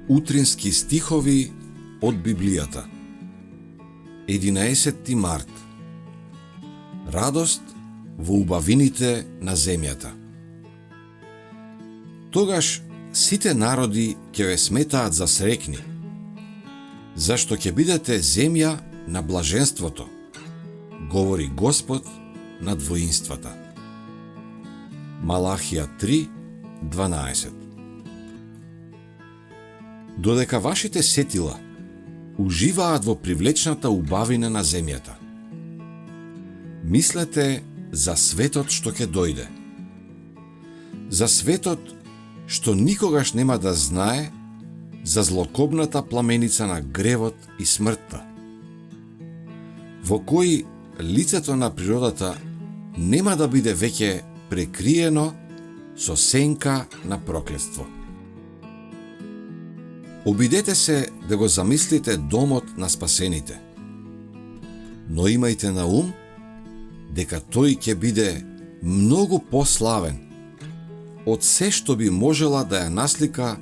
Утрински стихови од Библијата. 11 март. Радост во убавините на земјата. Тогаш сите народи ќе ве сметаат за срекни, зашто ќе бидете земја на блаженството, говори Господ над воинствата. Малахија 3:12. Додека вашите сетила уживаат во привлечната убавина на земјата, мислете за светот што ќе дојде. За светот што никогаш нема да знае за злокобната пламеница на гревот и смртта, во кој лицето на природата нема да биде веќе прекриено со сенка на проклетство. Обидете се да го замислите домот на спасените, но имајте на ум дека тој ќе биде многу пославен од се што би можела да ја наслика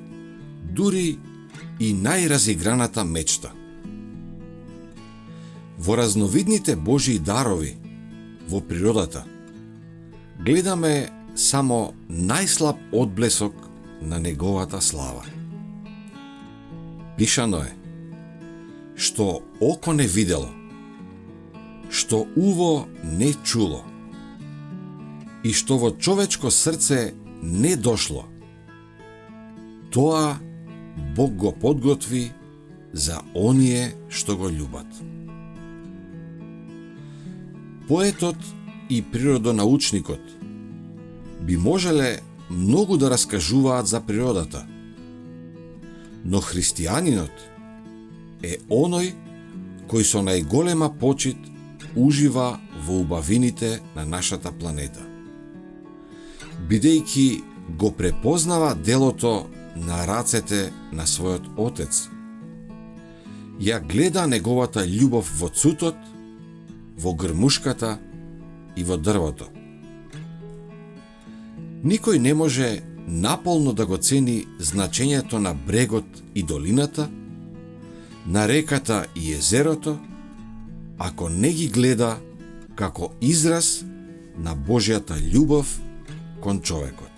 дури и најразиграната мечта. Во разновидните Божии дарови во природата гледаме само најслаб одблесок на неговата слава. Пишано е: што око не видело, што уво не чуло и што во човечко срце не дошло, тоа Бог го подготви за оние што го љубат. Поетот и природонаучникот би можеле многу да раскажуваат за природата, но христијанинот е оној кој со најголема почит ужива во убавините на нашата планета, бидејќи го препознава делото на рацете на својот Отец. Ја гледа неговата љубов во цутот, во грмушката и во дрвото. Никој не може наполно да го цени значењето на брегот и долината, на реката и езерото, ако не ги гледа како израз на Божјата љубов кон човекот.